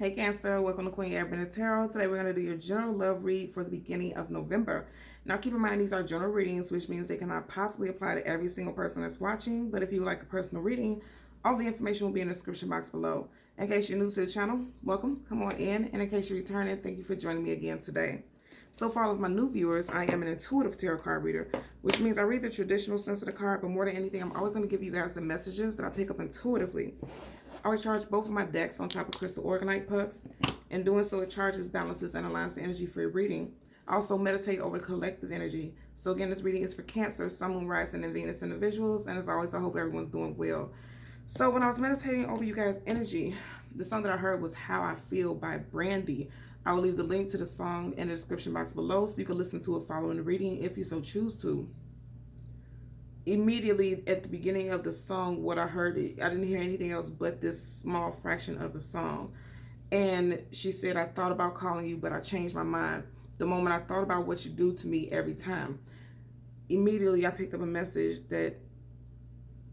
Hey Cancer, welcome to Queen Abrupt Tarot. Today we're going to do your general love read for the beginning of November. Now keep in mind these are general readings, which means they cannot possibly apply to every single person that's watching. But if you would like a personal reading, all the information will be in the description box below. In case you're new to the channel, welcome, come on in. And in case you're returning, thank you for joining me again today. So for all of my new viewers, I am an intuitive tarot card reader, which means I read the traditional sense of the card, but more than anything, I'm always going to give you guys the messages that I pick up intuitively. I always charge both of my decks on top of crystal organite pucks. In doing so, it charges, balances, and aligns the energy for your reading. I also meditate over collective energy. So again, this reading is for Cancer, Sun, Moon, Rising, and Venus individuals. And as always, I hope everyone's doing well. So when I was meditating over you guys' energy, the song that I heard was How I Feel by Brandy. I will leave the link to the song in the description box below so you can listen to it following the reading if you so choose to. Immediately at the beginning of the song, what I heard, I didn't hear anything else but this small fraction of the song. And she said, I thought about calling you, but I changed my mind. The moment I thought about what you do to me every time. Immediately, I picked up a message that,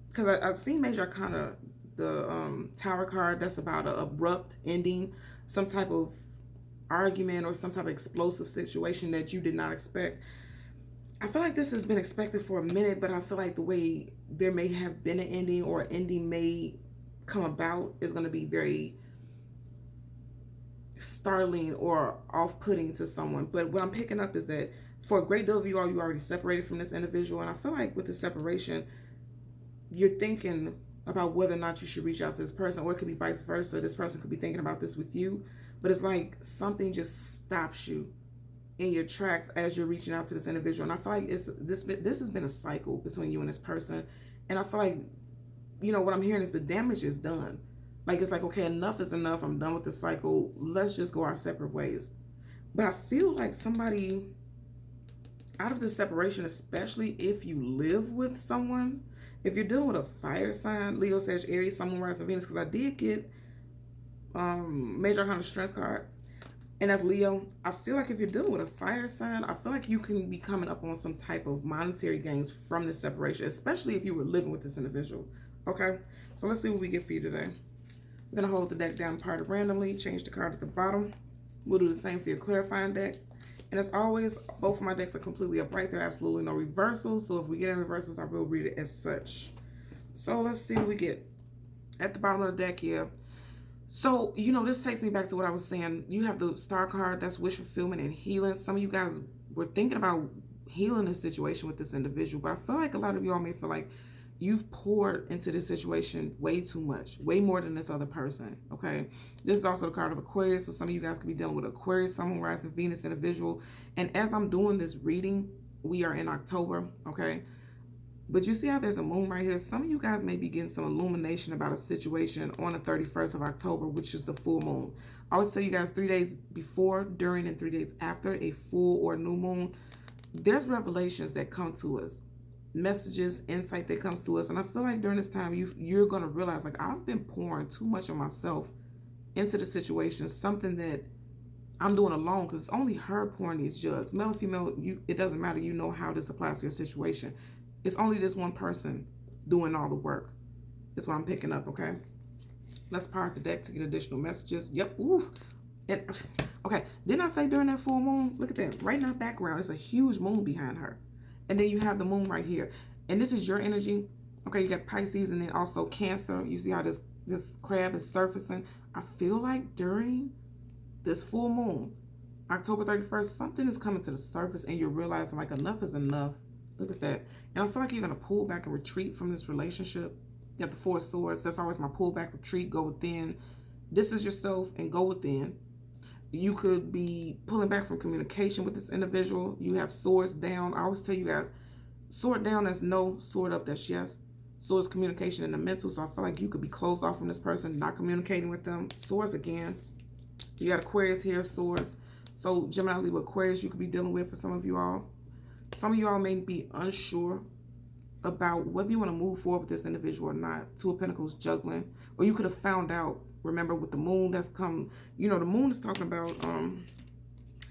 because I've seen Major Arcana, the Tower card, that's about an abrupt ending, some type of argument or some type of explosive situation that you did not expect. I feel like this has been expected for a minute, but I feel like the way there may have been an ending or an ending may come about is going to be very startling or off-putting to someone. But what I'm picking up is that for a great deal of you all, you already separated from this individual. And I feel like with the separation, you're thinking about whether or not you should reach out to this person, or it could be vice versa. This person could be thinking about this with you, but it's like something just stops you in your tracks as you're reaching out to this individual. And I feel like this has been a cycle between you and this person. And I feel like, what I'm hearing is the damage is done. Like, it's like, okay, enough is enough. I'm done with this cycle. Let's just go our separate ways. But I feel like somebody out of the separation, especially if you live with someone, if you're dealing with a fire sign, Leo, Sag, Aries, Sun, Moon, Rising, Venus, because I did get Major Arcana Strength card, and that's Leo. I feel like if you're dealing with a fire sign, I feel like you can be coming up on some type of monetary gains from this separation, especially if you were living with this individual. Okay, so let's see what we get for you today. We're going to hold the deck down part randomly, change the card at the bottom. We'll do the same for your clarifying deck. And as always, both of my decks are completely upright. There are absolutely no reversals. So if we get any reversals, I will read it as such. So let's see what we get at the bottom of the deck here. So, this takes me back to what I was saying. You have the star card, that's wish fulfillment and healing. Some of you guys were thinking about healing this situation with this individual, but I feel like a lot of y'all may feel like you've poured into this situation way too much, way more than this other person, okay? This is also the card of Aquarius, so some of you guys could be dealing with Aquarius, Sun, Moon, Rising, Venus individual. And as I'm doing this reading, we are in October, okay? But you see how there's a moon right here? Some of you guys may be getting some illumination about a situation on the 31st of October, which is the full moon. I always tell you guys 3 days before, during, and 3 days after a full or new moon, there's revelations that come to us. Messages, insight that comes to us. And I feel like during this time, you're going to realize, like, I've been pouring too much of myself into the situation, something that I'm doing alone, because it's only her pouring these jugs. Male or female, it doesn't matter. You know how this applies to your situation. It's only this one person doing all the work. That's what I'm picking up, okay? Let's part the deck to get additional messages. Yep, ooh. And, okay, didn't I say during that full moon? Look at that. Right in our background, it's a huge moon behind her. And then you have the moon right here. And this is your energy. Okay, you got Pisces and then also Cancer. You see how this crab is surfacing? I feel like during this full moon, October 31st, something is coming to the surface and you're realizing, like, enough is enough. Look at that. And I feel like you're going to pull back and retreat from this relationship. You got the Four of Swords. That's always my pull back, retreat, go within. Distance yourself and go within. You could be pulling back from communication with this individual. You have swords down. I always tell you guys, sword down, that's no. Sword up, that's yes. Swords, communication in the mental. So I feel like you could be closed off from this person, not communicating with them. Swords again. You got Aquarius here, swords. So Gemini, Libra, Aquarius, you could be dealing with for some of you all. Some of you all may be unsure about whether you want to move forward with this individual or not. Two of Pentacles juggling. Or you could have found out, remember, with the moon that's come, the moon is talking about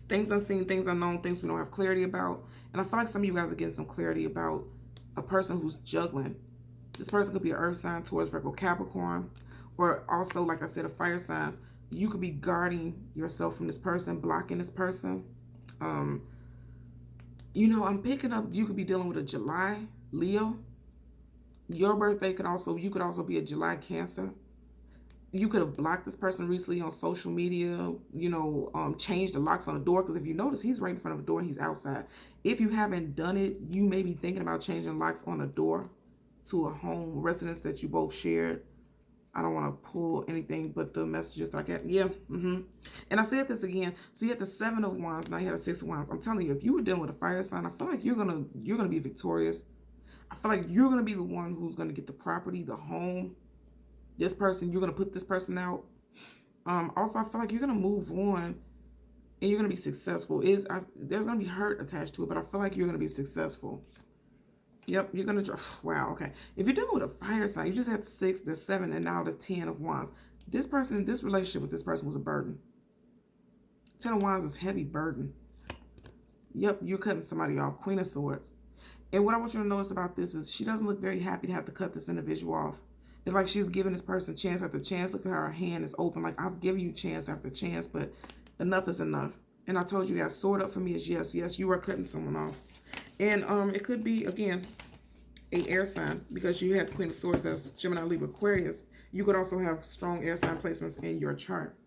things unseen, things unknown, things we don't have clarity about. And I feel like some of you guys are getting some clarity about a person who's juggling. This person could be an earth sign, Taurus, Virgo, Capricorn. Or also, like I said, a fire sign. You could be guarding yourself from this person, blocking this person. You know, I'm picking up, you could be dealing with a July Leo. Your birthday could also, you could also be a July Cancer. You could have blocked this person recently on social media, you know, changed the locks on the door. Because if you notice, he's right in front of the door and he's outside. If you haven't done it, you may be thinking about changing locks on a door to a home residence that you both shared. I don't want to pull anything but the messages that I get. Yeah. And I said this again. So you had the 7 of Wands. Now you have the 6 of Wands. I'm telling you, if you were dealing with a fire sign, I feel like you're gonna be victorious. I feel like you're gonna be the one who's gonna get the property, the home. This person, you're gonna put this person out. Also, I feel like you're gonna move on and you're gonna be successful. There's gonna be hurt attached to it, but I feel like you're gonna be successful. Yep, you're gonna wow, okay. If you're dealing with a fire sign, you just had the 6, the 7, and now the 10 of Wands. This relationship with this person was a burden. 10 of Wands is heavy burden. Yep, you're cutting somebody off. Queen of Swords. And what I want you to notice about this is she doesn't look very happy to have to cut this individual off. It's like she's giving this person chance after chance. Look at her hand is open. Like, I've given you chance after chance, but enough is enough. And I told you that sword up for me is yes. Yes, you are cutting someone off. And it could be, again, a air sign, because you had the Queen of Swords as Gemini, Libra, Aquarius. You could also have strong air sign placements in your chart.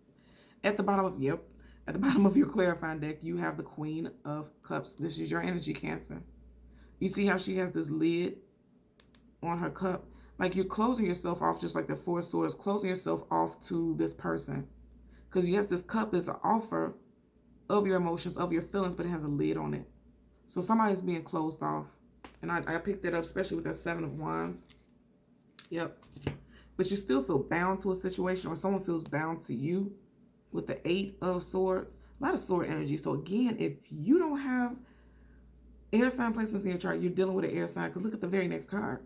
At the bottom of your clarifying deck, you have the Queen of Cups. This is your energy, Cancer. You see how she has this lid on her cup? Like, you're closing yourself off, just like the 4 of Swords, closing yourself off to this person. Because yes, this cup is an offer of your emotions, of your feelings, but it has a lid on it. So somebody's being closed off. And I picked that up, especially with that 7 of Wands. Yep. But you still feel bound to a situation, or someone feels bound to you with the 8 of Swords. A lot of sword energy. So again, if you don't have air sign placements in your chart, you're dealing with an air sign. Because look at the very next card.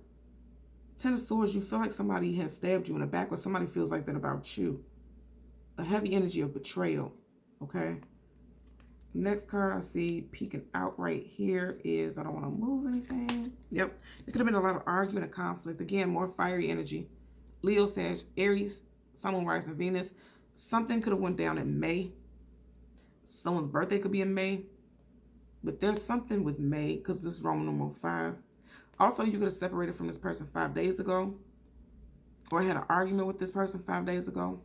10 of Swords, you feel like somebody has stabbed you in the back, or somebody feels like that about you. A heavy energy of betrayal. Okay. Next card I see peeking out right here is, I don't want to move anything. Yep. There could have been a lot of argument and conflict. Again, more fiery energy. Leo, Sag, Aries, Sun, Moon, Rising, Venus. Something could have went down in May. Someone's birthday could be in May. But there's something with May, because this is Roman numeral 5. Also, you could have separated from this person 5 days ago, or had an argument with this person 5 days ago.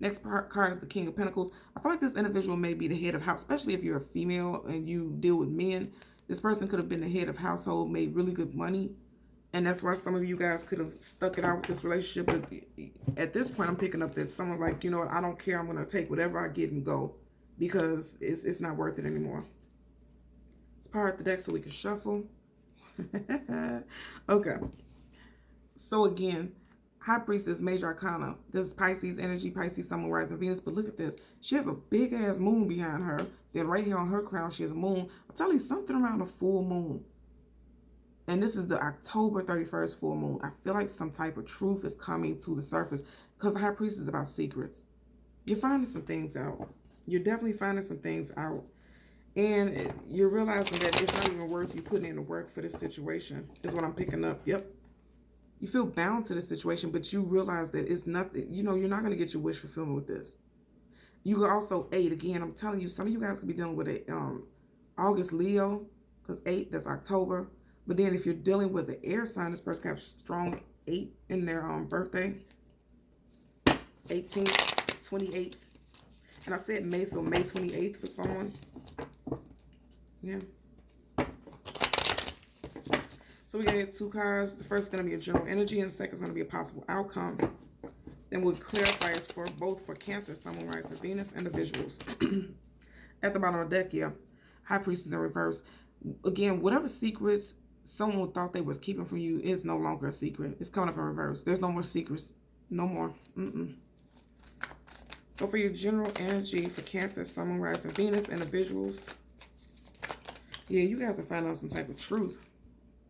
Next card is the King of Pentacles. I feel like this individual may be the head of house, especially if you're a female and you deal with men. This person could have been the head of household, made really good money. And that's why some of you guys could have stuck it out with this relationship. But at this point, I'm picking up that someone's like, you know what, I don't care. I'm going to take whatever I get and go, because it's not worth it anymore. Let's power up the deck so we can shuffle. Okay. So again, High Priestess, Major Arcana. This is Pisces energy, Pisces, Sun, Moon, Rising, Venus. But look at this. She has a big-ass moon behind her. Then right here on her crown, she has a moon. I'm telling you, something around a full moon. And this is the October 31st full moon. I feel like some type of truth is coming to the surface, because the High Priestess is about secrets. You're finding some things out. You're definitely finding some things out. And you're realizing that it's not even worth you putting in the work for this situation, is what I'm picking up. Yep. You feel bound to this situation, but you realize that it's nothing. You know, you're not going to get your wish fulfillment with this. You could also 8. Again, I'm telling you, some of you guys could be dealing with a August Leo, because 8, that's October. But then if you're dealing with an air sign, this person can have strong 8 in their birthday. 18th, 28th. And I said May, so May 28th for someone. Yeah. So we got 2 cards. The first is going to be a general energy, and the second is going to be a possible outcome. Then we'll clarify it's for both for Cancer, Sun, Moon, Rising, Venus, individuals. At the bottom of the deck, yeah. High Priestess in reverse. Again, whatever secrets someone thought they was keeping from you is no longer a secret. It's coming up in reverse. There's no more secrets. No more. So for your general energy for Cancer, Sun, Moon, Rising, Venus, individuals. Yeah, you guys are finding out some type of truth.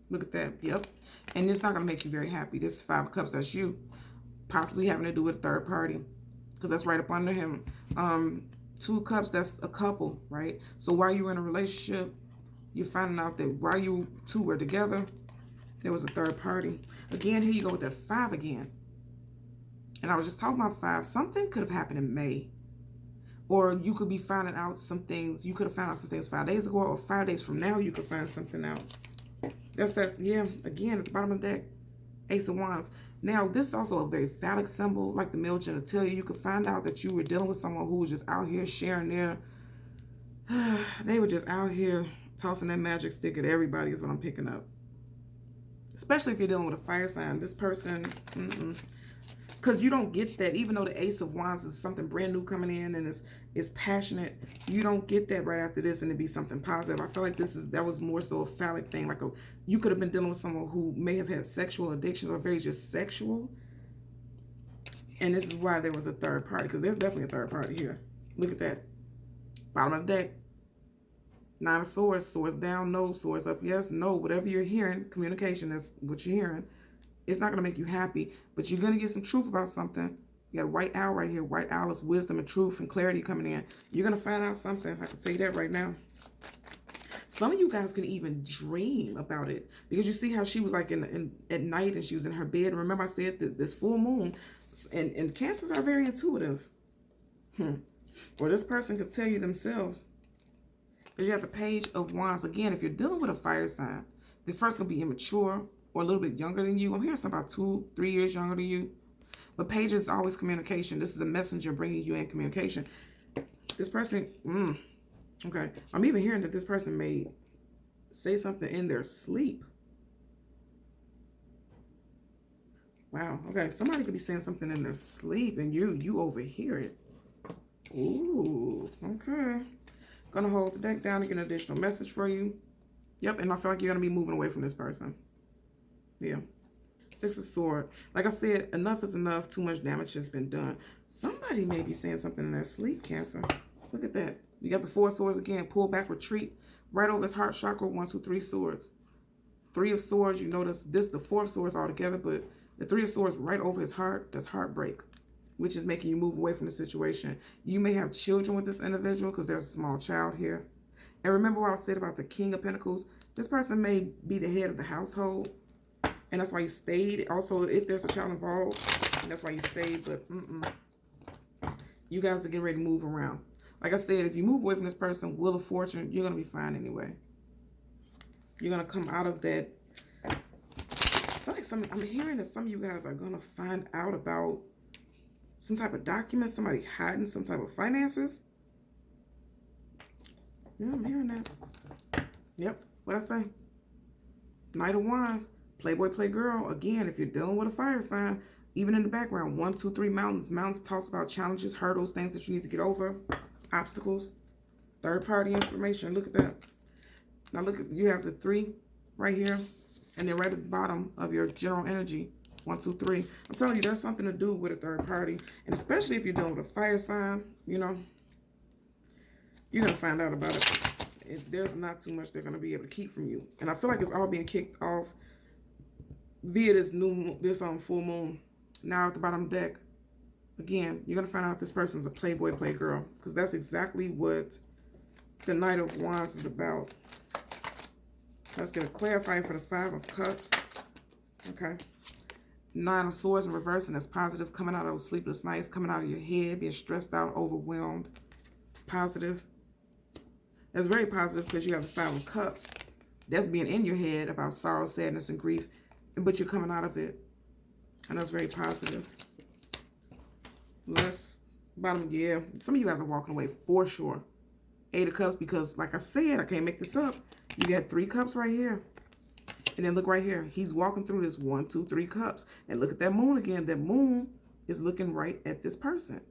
Look at that. Yep. And it's not going to make you very happy. This is 5 of Cups. That's you. Possibly having to do with a third party, because that's right up under him. 2 Cups, that's a couple, right? So while you were in a relationship, you're finding out that while you two were together, there was a third party. Again, here you go with that 5 again. And I was just talking about 5. Something could have happened in May. Or you could be finding out some things. You could have found out some things 5 days ago, or 5 days from now you could find something out. That's that, yeah, again, at the bottom of the deck, Ace of Wands. Now, this is also a very phallic symbol, like the male genitalia. You could find out that you were dealing with someone who was just out here sharing their, they were just out here tossing that magic stick at everybody is what I'm picking up. Especially if you're dealing with a fire sign. This person, because you don't get that, even though the Ace of Wands is something brand new coming in and is passionate, you don't get that right after this and it be something positive. I feel like that was more so a phallic thing. Like you could have been dealing with someone who may have had sexual addictions or very just sexual. And this is why there was a third party, because there's definitely a third party here. Look at that. Bottom of the deck. 9 of Swords. Swords down, no. Swords up, yes, no. Whatever you're hearing, communication, that's what you're hearing. It's not going to make you happy, but you're going to get some truth about something. You got a white owl right here. White owl is wisdom and truth and clarity coming in. You're going to find out something. I can tell you that right now. Some of you guys can even dream about it, because you see how she was like at night and she was in her bed. And remember I said that this full moon, and Cancers are very intuitive. Or this person could tell you themselves. Because you have the Page of Wands. Again, if you're dealing with a fire sign, this person could be immature or a little bit younger than you. I'm hearing something about 2-3 years younger than you. But Page is always communication. This is a messenger bringing you in communication. This person, okay. I'm even hearing that this person may say something in their sleep. Wow. Okay. Somebody could be saying something in their sleep and you overhear it. Ooh. Okay. Gonna hold the deck down to get an additional message for you. Yep. And I feel like you're gonna be moving away from this person. Yeah. 6 of Swords. Like I said, enough is enough. Too much damage has been done. Somebody may be saying something in their sleep, Cancer. Look at that. You got the 4 of Swords again. Pull back, retreat. Right over his heart chakra. 1, 2, 3 swords. 3 of Swords. You notice this, the 4 of Swords all together, but the 3 of Swords right over his heart. That's heartbreak, which is making you move away from the situation. You may have children with this individual because there's a small child here. And remember what I said about the King of Pentacles? This person may be the head of the household. And that's why you stayed. Also, if there's a child involved, that's why you stayed. But you guys are getting ready to move around. Like I said, if you move away from this person, Wheel of Fortune, you're going to be fine anyway. You're going to come out of that. I feel like I'm hearing that some of you guys are going to find out about some type of document, somebody hiding some type of finances. Yeah, I'm hearing that. Yep, what'd I say? Knight of Wands. Playboy, playgirl. Again, if you're dealing with a fire sign, even in the background, 1, 2, 3 mountains. Mountains talks about challenges, hurdles, things that you need to get over, obstacles, third-party information. Look at that. Now look at, you have the 3 right here, and then right at the bottom of your general energy, 1, 2, 3. I'm telling you, there's something to do with a third party, and especially if you're dealing with a fire sign, you know, you're gonna find out about it. There's not too much they're gonna be able to keep from you, and I feel like it's all being kicked off via this full moon. Now at the bottom of the deck, again, you're gonna find out this person's a playboy, playgirl, because that's exactly what the Knight of Wands is about. Let's get a clarifying for the 5 of Cups. Okay. 9 of Swords in reverse, and that's positive, coming out of those sleepless nights, coming out of your head, being stressed out, overwhelmed. Positive. That's very positive because you have the 5 of Cups. That's being in your head about sorrow, sadness, and grief, but you're coming out of it. And that's very positive. Let's, bottom, yeah. Some of you guys are walking away for sure. 8 of Cups, because like I said, I can't make this up. You got 3 cups right here. And then look right here. He's walking through this 1, 2, 3 cups. And look at that moon again. That moon is looking right at this person.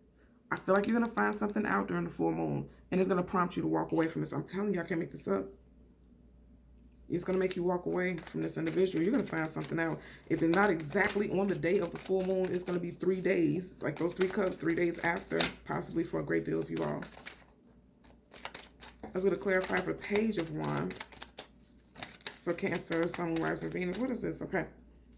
I feel like you're going to find something out during the full moon. And it's going to prompt you to walk away from this. I'm telling you, I can't make this up. It's going to make you walk away from this individual. You're going to find something out. If it's not exactly on the day of the full moon, it's going to be 3 days. Like those 3 cups, 3 days after. Possibly for a great deal of you all. I was going to clarify for the Page of Wands. For Cancer, Sun, Moon, Rising, Venus. What is this? Okay.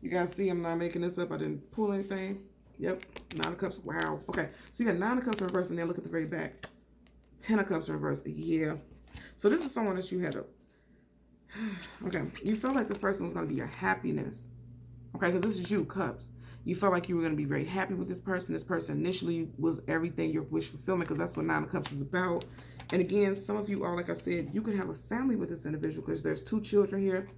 You guys see I'm not making this up. I didn't pull anything. Yep. 9 of Cups. Wow. Okay. So you got 9 of Cups in reverse, and then look at the very back. 10 of Cups in reverse. Yeah. So this is someone that you had to... Okay. You felt like this person was going to be your happiness. Okay. Because this is you, Cups. You felt like you were going to be very happy with this person. This person initially was everything, your wish fulfillment, because that's what Nine of Cups is about. And again, some of you are, like I said, you could have a family with this individual because there's 2 children here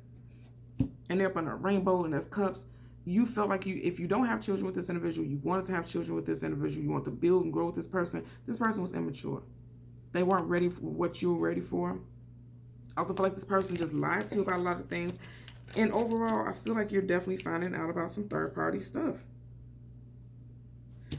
and they're up on a rainbow and there's cups. You felt like if you don't have children with this individual, you wanted to have children with this individual, you want to build and grow with this person. This person was immature. They weren't ready for what you were ready for. I also feel like this person just lied to you about a lot of things. And overall, I feel like you're definitely finding out about some third-party stuff.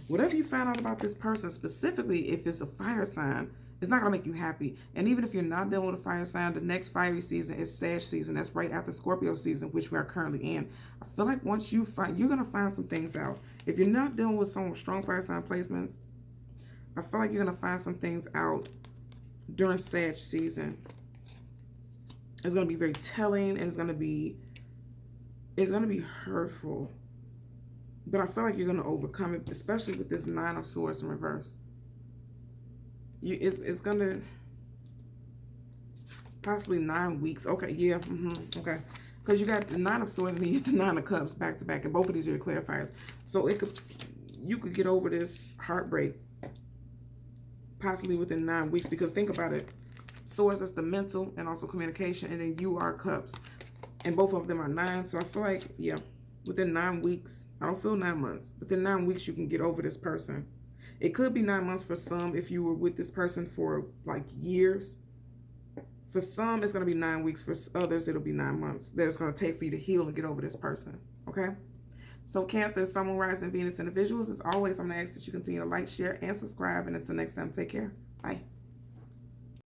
Whatever you find out about this person, specifically if it's a fire sign, it's not going to make you happy. And even if you're not dealing with a fire sign, the next fiery season is Sag season. That's right after Scorpio season, which we are currently in. I feel like once you find, you're going to find some things out. If you're not dealing with someone with strong fire sign placements, I feel like you're going to find some things out during Sag season. It's going to be very telling, and it's going to be hurtful. But I feel like you're going to overcome it, especially with this Nine of Swords in reverse. It's going to possibly 9 weeks. Okay, yeah, okay. Because you got the Nine of Swords and then you get the Nine of Cups back to back, and both of these are your clarifiers. So you could get over this heartbreak possibly within 9 weeks, because think about it. Swords is the mental and also communication, and then you are Cups. And both of them are 9. So I feel like, yeah, within 9 weeks, I don't feel 9 months. Within 9 weeks, you can get over this person. It could be 9 months for some if you were with this person for like years. For some, it's going to be 9 weeks. For others, it'll be 9 months that it's going to take for you to heal and get over this person. Okay? So Cancer, Sun, Moon, Rising, Venus individuals, as always, I'm going to ask that you continue to like, share, and subscribe. And until next time, take care. Bye.